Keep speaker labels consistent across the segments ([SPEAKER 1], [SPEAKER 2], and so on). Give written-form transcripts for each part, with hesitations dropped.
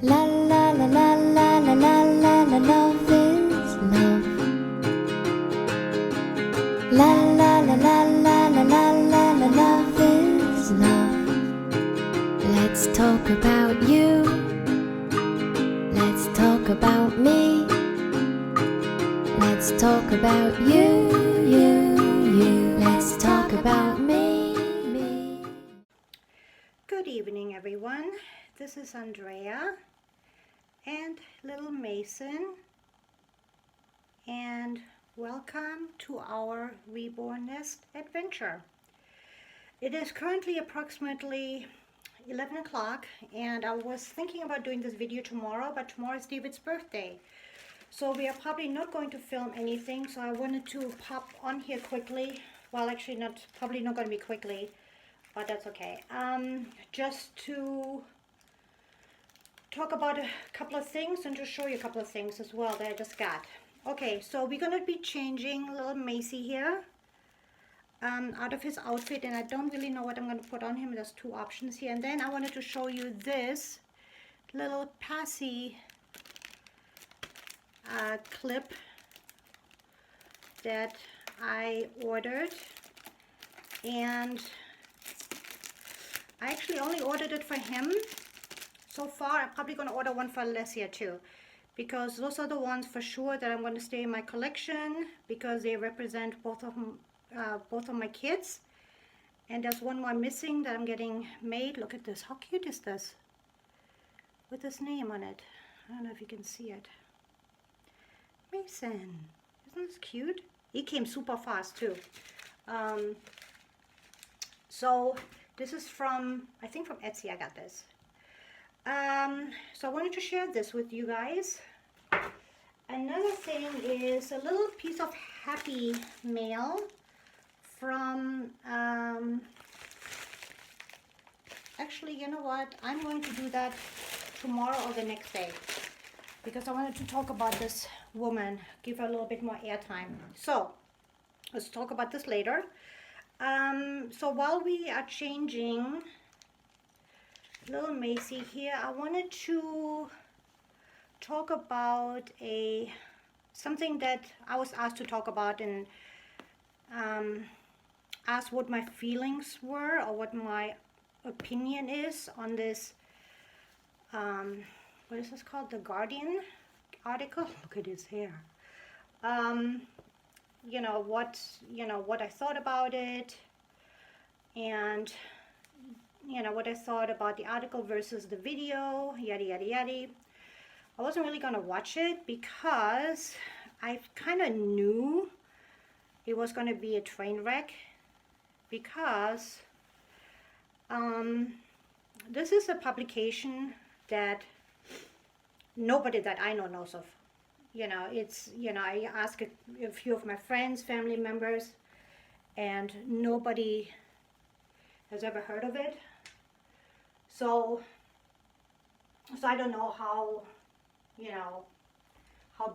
[SPEAKER 1] La la la la la la la la la, love is love. La la la la la la la la la, love is love. Let's talk about you. Let's talk about me. Let's talk about you. Let's talk about me.
[SPEAKER 2] Good evening, everyone. This is Andrea and little Mason, and welcome to our Reborn Nest adventure. It is currently approximately 11 o'clock, and I was thinking about doing this video tomorrow, but tomorrow is David's birthday. So we are probably not going to film anything, so I wanted to pop on here quickly. Well, actually probably not going to be quickly, but that's okay. Just to talk about a couple of things and to show you a couple of things as well that I just got. Okay, so we're going to be changing little Macy here out of his outfit, and I don't really know what I'm going to put on him. There's two options here. And then I wanted to show you this little passy clip that I ordered, and I actually only ordered it for him so far. I'm probably going to order one for Alessia too, because those are the ones for sure that I'm going to stay in my collection, because they represent both of my kids. And there's one more missing that I'm getting made. Look at this. How cute is this? With this name on it. I don't know if you can see it. Mason. Isn't this cute? He came super fast too. So this is from, I think from Etsy I got this. So I wanted to share this with you guys. Another thing is a little piece of happy mail from, actually, you know what? I'm going to do that tomorrow or the next day, because I wanted to talk about this woman, give her a little bit more airtime. So let's talk about this later. So while we are changing little Macy here, I wanted to talk about something that I was asked to talk about, and ask what my feelings were or what my opinion is on this. What is this called? The Guardian article. Look at his hair. What I thought about it, and what I thought about the article versus the video, yada yada yada. I wasn't really going to watch it because I kind of knew it was going to be a train wreck, because this is a publication that nobody that I know knows of. I asked a few of my friends, family members, and nobody has ever heard of it. So I don't know how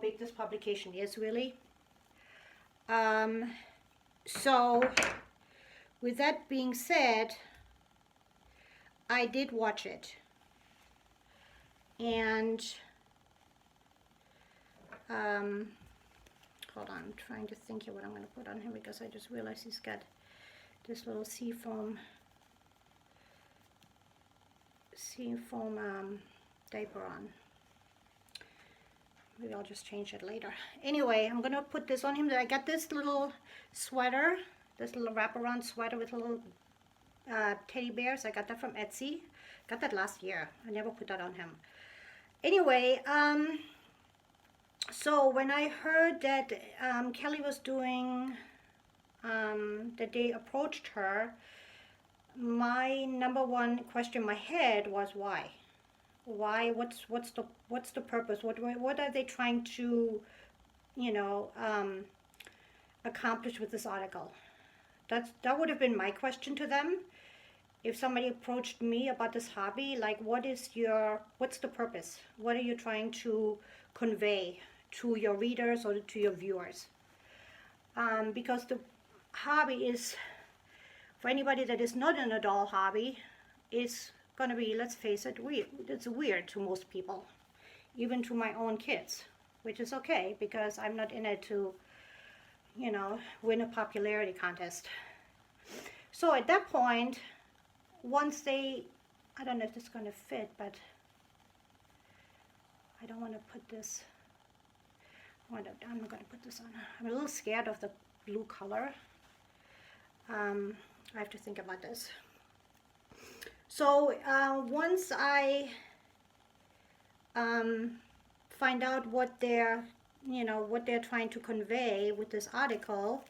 [SPEAKER 2] big this publication is really. So with that being said, I did watch it, and hold on, I'm trying to think here what I'm going to put on him, because I just realized he's got this little seafoam diaper on. Maybe I'll just change it later. Anyway, I'm going to put this on him. I got this little sweater, this little wraparound sweater with little teddy bears. I got that from Etsy. Got that last year. I never put that on him. Anyway, so when I heard that Kelly was doing, that they approached her, my number one question in my head was why? Why? What's the purpose? What are they trying to, accomplish with this article? That would have been my question to them. If somebody approached me about this hobby, like, what's the purpose? What are you trying to convey to your readers or to your viewers? Because the hobby is, for anybody that is not in a doll hobby, is gonna be, let's face it, weird. It's weird to most people, even to my own kids, which is okay because I'm not in it to, you know, win a popularity contest. So at that point, once they, I don't know if this is gonna fit, but I don't want to put this, I'm not gonna put this on. I'm a little scared of the blue color. I have to think about this. So once I find out what they're, you know, what they're trying to convey with this article,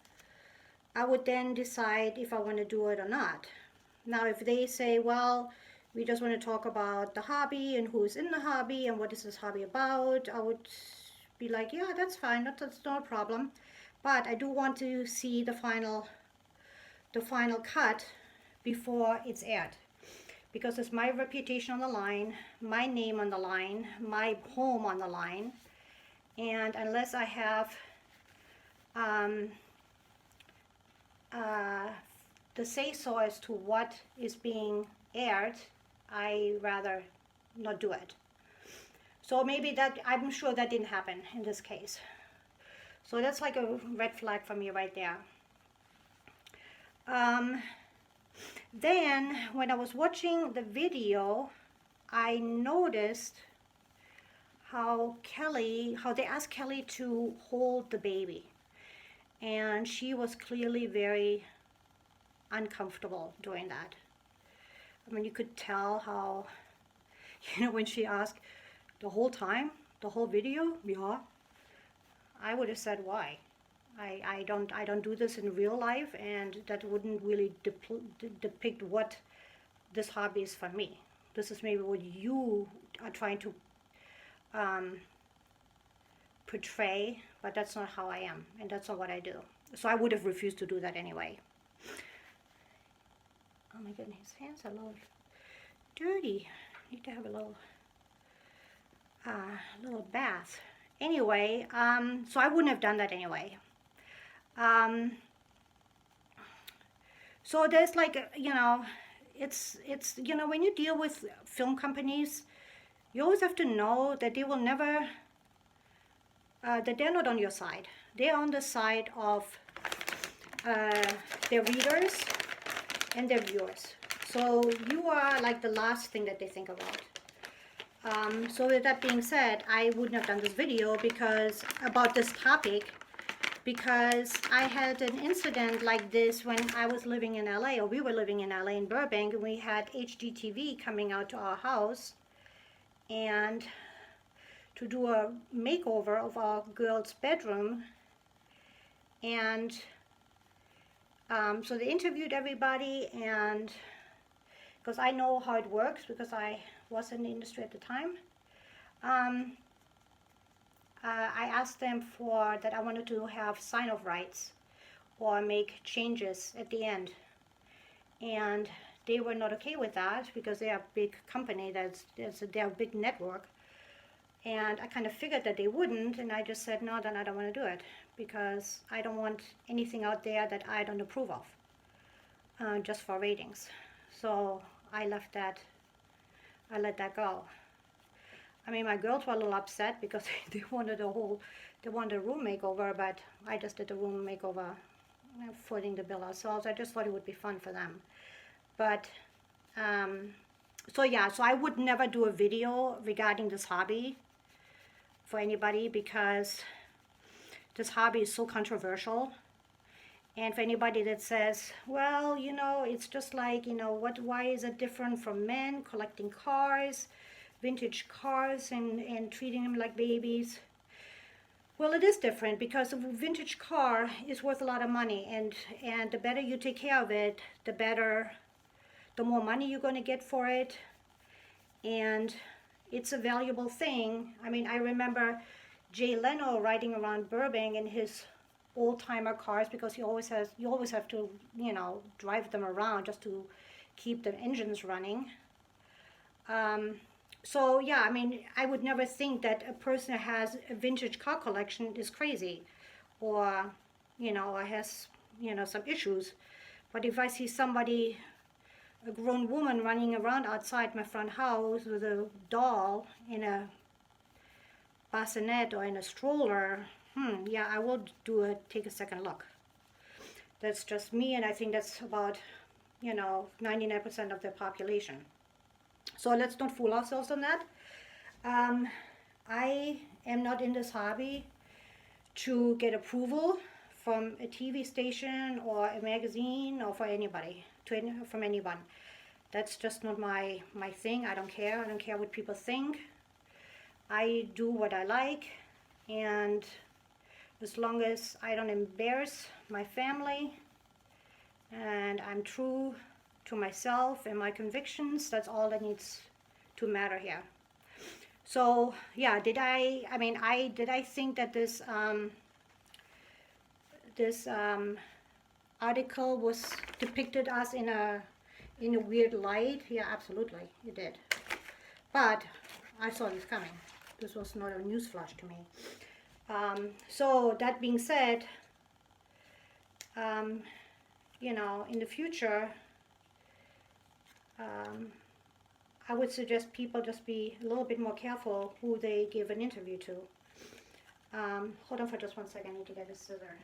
[SPEAKER 2] I would then decide if I want to do it or not. Now, if they say, well, we just want to talk about the hobby and who's in the hobby and what is this hobby about, I would be like, yeah, that's fine, that's not a problem. But I do want to see the final cut before it's aired, because it's my reputation on the line, my name on the line, my home on the line, and unless I have the say-so as to what is being aired, I rather not do it. So maybe that, I'm sure that didn't happen in this case. So that's like a red flag for me right there. Then when I was watching the video, I noticed how they asked Kelly to hold the baby, and she was clearly very uncomfortable doing that. I mean, you could tell how, you know, when she asked the whole time, the whole video, yeah, I would have said why. I don't do this in real life, and that wouldn't really depict what this hobby is for me. This is maybe what you are trying to portray, but that's not how I am, and that's not what I do. So I would have refused to do that anyway. Oh my goodness, his hands are a little dirty. Need to have a little bath. Anyway, so I wouldn't have done that anyway. So there's like, you know, it's you know, when you deal with film companies, you always have to know that they will never, that they're not on your side. They're on the side of their readers and their viewers. So you are like the last thing that they think about. So with that being said, I wouldn't have done this video because about this topic, because I had an incident like this when I was living in LA, or we were living in LA in Burbank, and we had HGTV coming out to our house and to do a makeover of our girl's bedroom. And so they interviewed everybody, and because I know how it works because I was in the industry at the time, I asked them for that I wanted to have sign-off rights or make changes at the end, and they were not okay with that because they are a big company, they're a big network, and I kind of figured that they wouldn't, and I just said no, then I don't want to do it because I don't want anything out there that I don't approve of, just for ratings. So I let that go. I mean, my girls were a little upset because they wanted a room makeover, but I just did the room makeover, footing the bill ourselves. I just thought it would be fun for them. But, so yeah, so I would never do a video regarding this hobby for anybody because this hobby is so controversial. And for anybody that says, well, you know, it's just like, you know, why is it different from men collecting cars, vintage cars, and treating them like babies? Well, it is different because a vintage car is worth a lot of money, and the better you take care of it, the more money you're going to get for it, and it's a valuable thing. I mean, I remember Jay Leno riding around Burbank in his old-timer cars because you always have to, you know, drive them around just to keep the engines running. So yeah, I mean, I would never think that a person that has a vintage car collection is crazy, or, you know, or has, you know, some issues. But if I see somebody a grown woman running around outside my front house with a doll in a bassinet or in a stroller, yeah, I will take a second look. That's just me, and I think that's about, 99% of the population. So let's not fool ourselves on that. I am not in this hobby to get approval from a TV station or a magazine or from anyone. That's just not my thing. I don't care. I don't care what people think. I do what I like, and as long as I don't embarrass my family and I'm true to myself and my convictions, that's all that needs to matter here. So yeah, did I think that this article was depicted us in a weird light? Yeah, absolutely, it did. But I saw this coming. This was not a newsflash to me. So that being said, in the future, I would suggest people just be a little bit more careful who they give an interview to. Hold on for just 1 second. I need to get a scissor.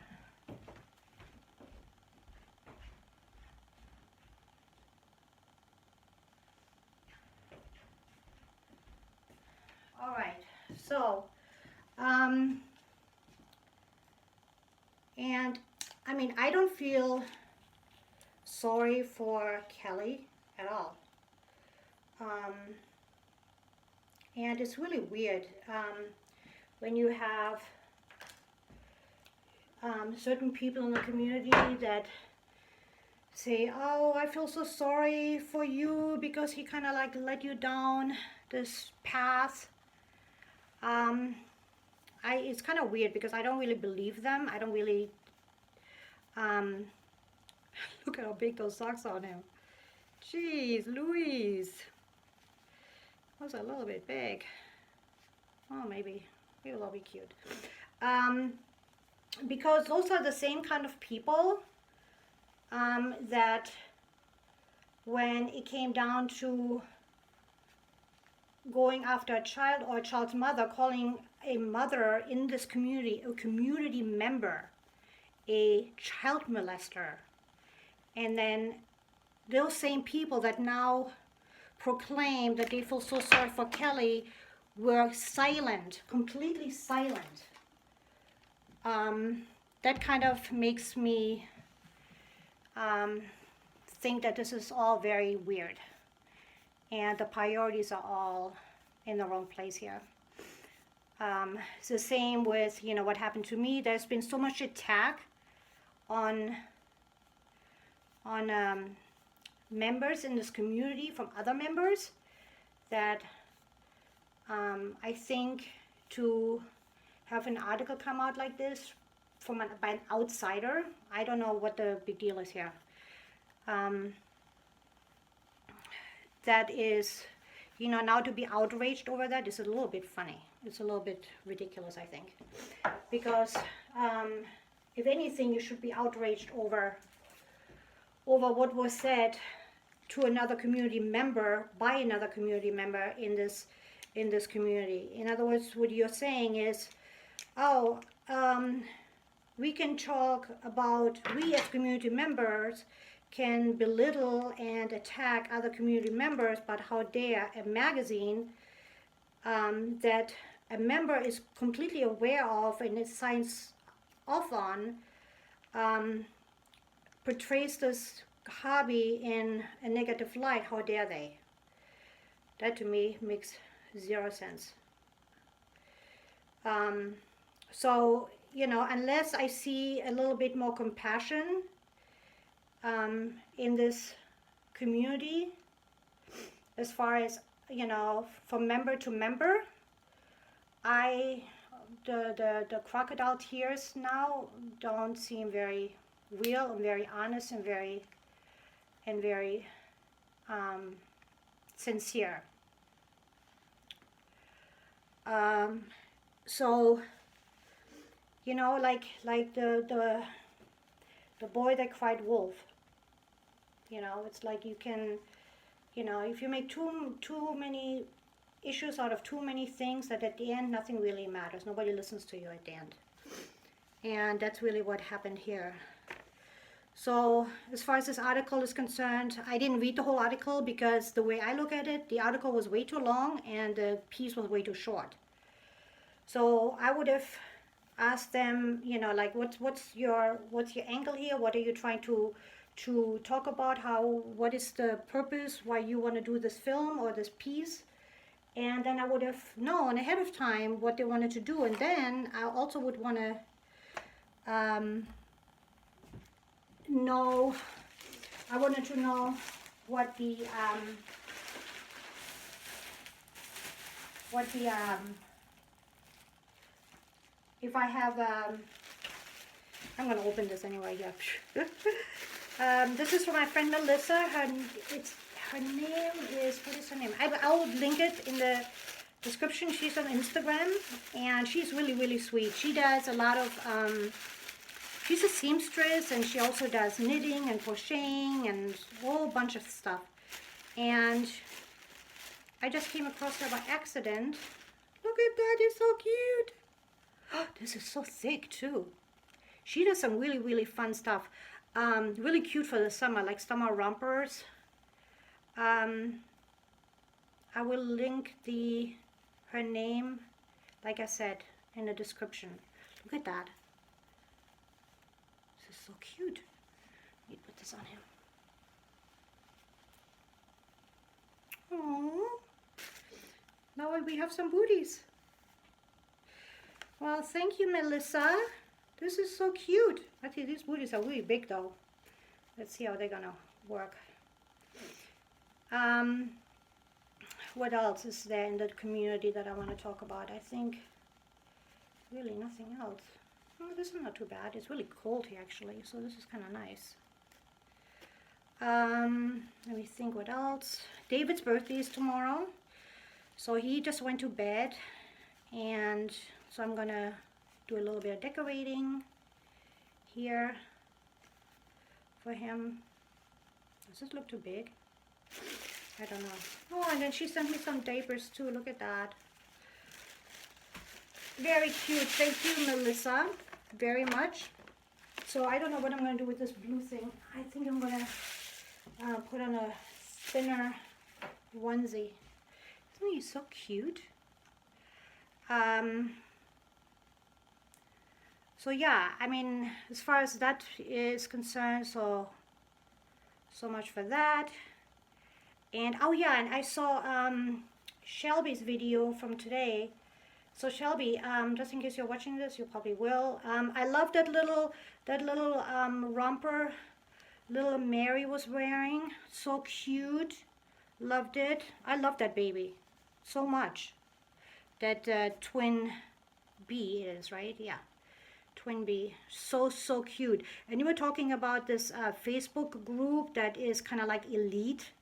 [SPEAKER 2] All right. So, and I mean, I don't feel sorry for Kelly at all. And it's really weird when you have certain people in the community that say, oh, I feel so sorry for you because he kind of like let you down this path. It's kind of weird because I don't really believe them. I don't really, look at how big those socks are on him. Jeez, Louise. Those are a little bit big. Oh, maybe they'll be cute. Because those are the same kind of people that when it came down to going after a child or a child's mother, calling a mother in this community, a community member, a child molester, and then those same people that now proclaim that they feel so sorry for Kelly were silent, completely silent. That kind of makes me think that this is all very weird, and the priorities are all in the wrong place here. It's the same with what happened to me. There's been so much attack on members in this community from other members that I think to have an article come out like this by an outsider, I don't know what the big deal is here. That is, now to be outraged over that is a little bit funny. It's a little bit ridiculous, I think, because if anything, you should be outraged over what was said to another community member by another community member in this community. In other words, what you're saying is, oh, we can talk about, we as community members can belittle and attack other community members, but how dare a magazine that a member is completely aware of and it signs off on portrays this hobby in a negative light. How dare they? That to me makes zero sense. So, unless I see a little bit more compassion in this community, as far as, from member to member, the crocodile tears now don't seem very real and very honest and very sincere. So, like the boy that cried wolf. You know, it's like you can, you know, if you make too many issues out of too many things, that at the end nothing really matters. Nobody listens to you at the end. And that's really what happened here. So as far as this article is concerned, I didn't read the whole article because the way I look at it, the article was way too long and the piece was way too short. So I would have asked them, you know, like what's your angle here? What are you trying to talk about? What is the purpose why you want to do this film or this piece? And then I would have known ahead of time what they wanted to do, and then I also would want to know. I wanted to know what the if I have I'm going to open this anyway. Yeah. This is from my friend Melissa. Her name is, what is her name? I'll link it in the description. She's on Instagram and she's really sweet. She does a lot of she's a seamstress, and she also does knitting and crocheting and a whole bunch of stuff. And I just came across her by accident. Look at that, it's so cute. Oh, this is so thick too. She does some really fun stuff. Really cute for the summer, like summer rompers. I will link her name, like I said, in the description. Look at that. This is so cute. Let me put this on him. Aww. Now we have some booties. Well, thank you, Melissa. This is so cute. Actually, these booties are really big though. Let's see how they're gonna work. What else is there in the community that I want to talk about? I think really nothing else. Oh, this is not too bad. It's really cold here actually, so this is kind of nice. Let me think what else. David's birthday is tomorrow, so he just went to bed, and so I'm gonna do a little bit of decorating here for him. Does this look too big? I don't know. Oh, and then she sent me some diapers too. Look at that. Very cute. Thank you, Melissa, very much. So I don't know what I'm going to do with this blue thing. I think I'm going to put on a thinner onesie. Isn't he so cute? So yeah, I mean, as far as that is concerned, so much for that. And oh yeah, and I saw Shelby's video from today. So Shelby, just in case you're watching this, you probably will. I love that little romper little Mary was wearing. So cute. Loved it. I love that baby so much. That twin B is, right? Yeah. Twin B. So cute. And you were talking about this Facebook group that is kind of like elite.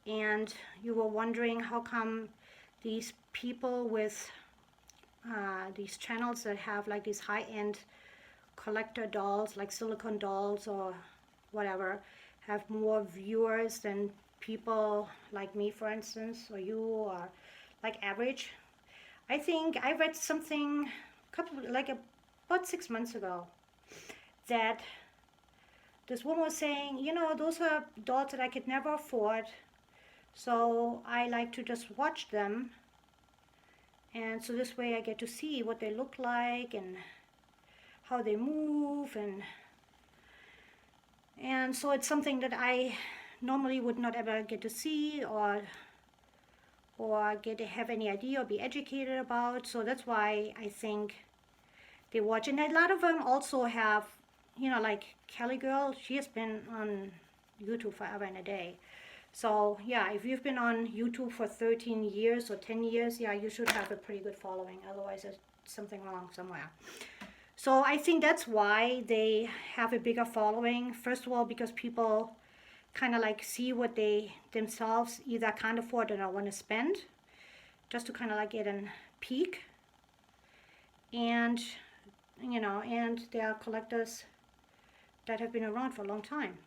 [SPEAKER 2] And you were wondering how come these people with these channels that have like these high-end collector dolls, like silicone dolls or whatever, have more viewers than people like me, for instance, or you, or like average. I think I read something about 6 months ago that this woman was saying, you know, those are dolls that I could never afford, so I like to just watch them, and so this way I get to see what they look like and how they move, and so it's something that I normally would not ever get to see or get to have any idea or be educated about. So that's why I think they watch. And a lot of them also have, you know, like Kelly Girl, she has been on YouTube forever and a day. So yeah, if you've been on YouTube for 13 years or 10 years, yeah, you should have a pretty good following. Otherwise there's something wrong somewhere. So I think that's why they have a bigger following. First of all, because people kind of like see what they themselves either can't afford or don't want to spend, just to kind of like get a peek. And, you know, and there are collectors that have been around for a long time.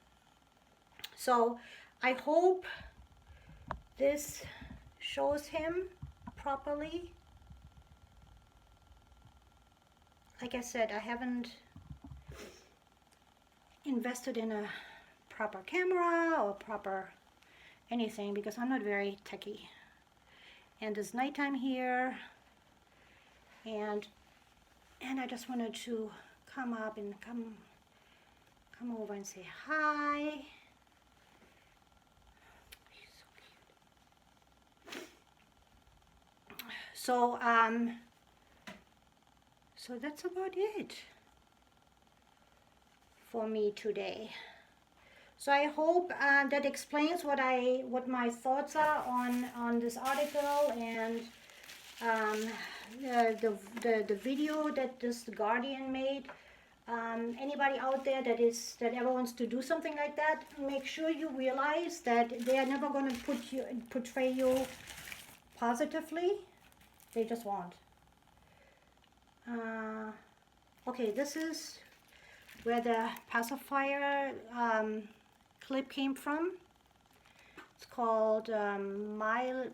[SPEAKER 2] So I hope this shows him properly. Like I said, I haven't invested in a proper camera or proper anything because I'm not very techy. And it's nighttime here, and I just wanted to come up and come over and say hi. He's so cute. So that's about it for me today. So I hope that explains what my thoughts are on this article and the video that this Guardian made. Anybody out there that ever wants to do something like that, make sure you realize that they are never going to portray you positively. They just won't. Okay, this is where the pacifier clip came from. It's called Mile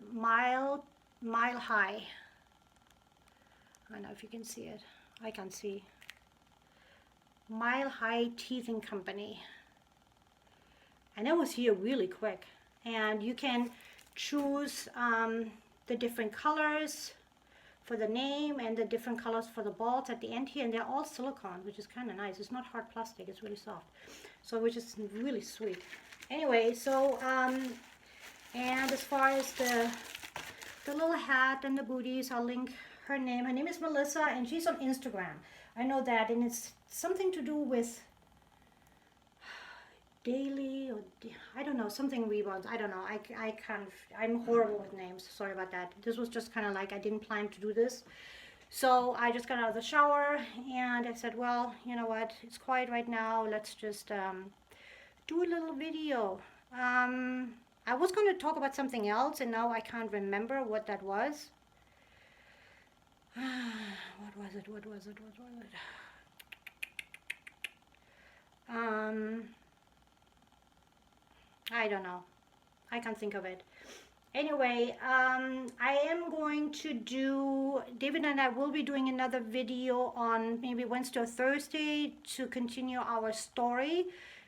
[SPEAKER 2] High. I don't know if you can see it. I can see. Mile High Teething Company. And it was here really quick. And you can choose the different colors for the name and the different colors for the balls at the end here, and they're all silicone, which is kind of nice. It's not hard plastic, it's really soft, so which is really sweet. Anyway, so and as far as the little hat and the booties, I'll link her name. Her name is Melissa, and she's on Instagram. I know that, and it's something to do with daily, or I don't know, something rebounds. I don't know. I can't. I'm horrible with names. Sorry about that. This was just kind of like I didn't plan to do this. So I just got out of the shower and I said, well, you know what? It's quiet right now. Let's just do a little video. I was going to talk about something else, and now I can't remember what that was. What was it? What was it? What was it? I don't know. I can't think of it. Anyway, I am going to do, David and I will be doing another video on maybe Wednesday or Thursday to continue our story.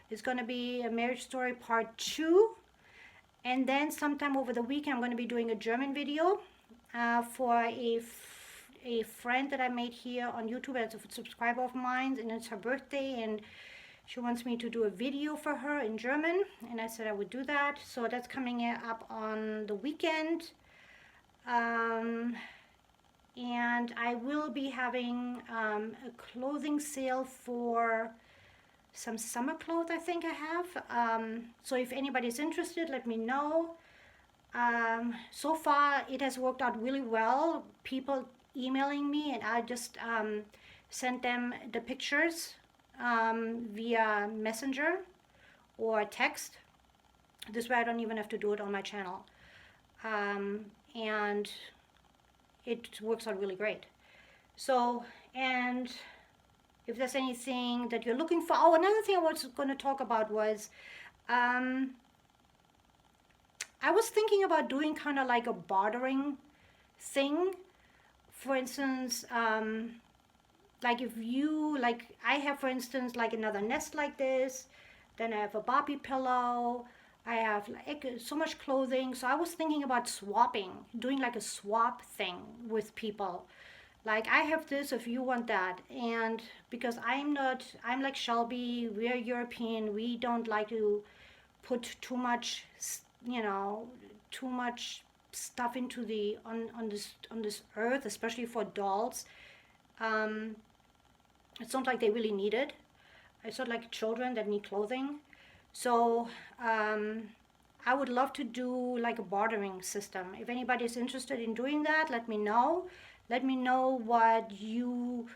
[SPEAKER 2] It's going to be a marriage story part 2. And then sometime over the weekend, I'm going to be doing a German video for a friend that I made here on YouTube. It's a subscriber of mine, and it's her birthday, and she wants me to do a video for her in German, and I said I would do that. So that's coming up on the weekend. And I will be having a clothing sale for some summer clothes I think I have. So if anybody's interested, let me know. So far it has worked out really well. People emailing me, and I just sent them the pictures via messenger or text. This way I don't even have to do it on my channel, and it works out really great. So, and if there's anything that you're looking for, oh, another thing I was going to talk about was I was thinking about doing kind of like a bartering thing. For instance, like if you, like I have, for instance, like another nest like this, then I have a Barbie pillow, I have like so much clothing. So I was thinking about swapping, doing like a swap thing with people. Like I have this if you want that. And because I'm like Shelby, we're European, we don't like to put too much, you know, too much stuff into the on this earth, especially for dolls. It's not like they really need it. It's not like children that need clothing. So I would love to do like a bartering system. If anybody's interested in doing that, let me know. Let me know what you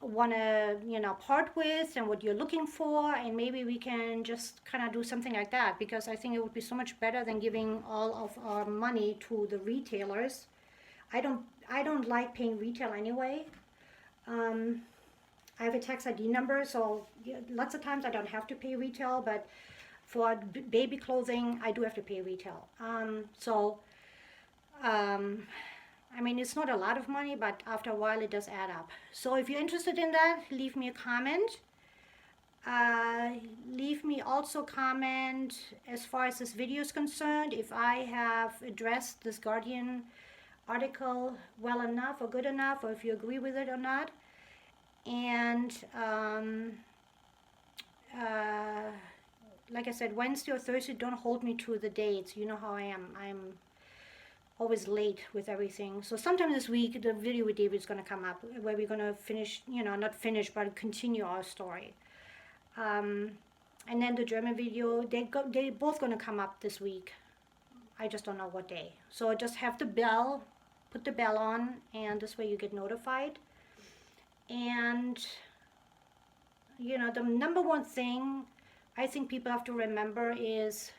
[SPEAKER 2] want to, you know, part with and what you're looking for, and maybe we can just kind of do something like that, because I think it would be so much better than giving all of our money to the retailers. I don't like paying retail anyway. I have a tax ID number, so lots of times I don't have to pay retail, but For baby clothing, I do have to pay retail. I mean, it's not a lot of money, but after a while it does add up. So if you're interested in that, leave me a comment. Uh, Leave me also comment as far as this video is concerned, if I have addressed this Guardian article well enough or good enough, or if you agree with it or not. And like I said, Wednesday or Thursday, don't hold me to the dates. You know how I am. I'm always late with everything. So sometime this week, the video with David is going to come up where we're going to finish, not finish, but continue our story. And then the German video, they both going to come up this week. I just don't know what day. So just have the bell, put the bell on, and this way you get notified. And the number one thing I think people have to remember is,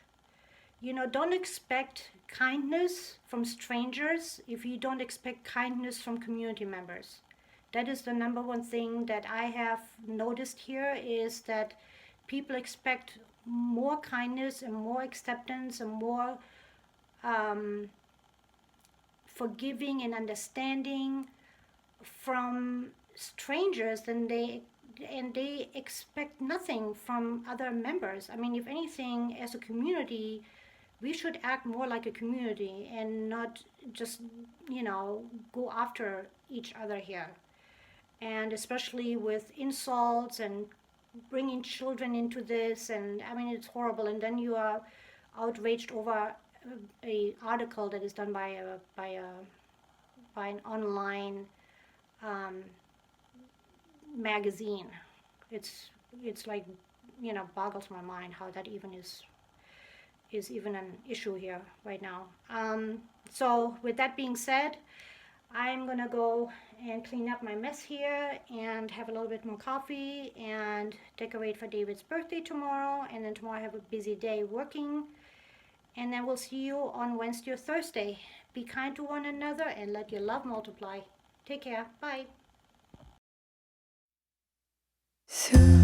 [SPEAKER 2] don't expect kindness from strangers if you don't expect kindness from community members. That is the number one thing that I have noticed here, is that people expect more kindness and more acceptance and more forgiving and understanding from strangers than they expect nothing from other members. I mean, if anything, as a community, we should act more like a community and not just, go after each other here. And especially with insults and bringing children into this, and I mean, it's horrible. And then you are outraged over a article that is done by an online magazine. It's like, boggles my mind how that even is even an issue here right now. So with that being said, I'm gonna go and clean up my mess here and have a little bit more coffee and decorate for David's birthday tomorrow. And then tomorrow I have a busy day working. And then we'll see you on Wednesday or Thursday. Be kind to one another and let your love multiply. Take care. Bye.
[SPEAKER 1] Through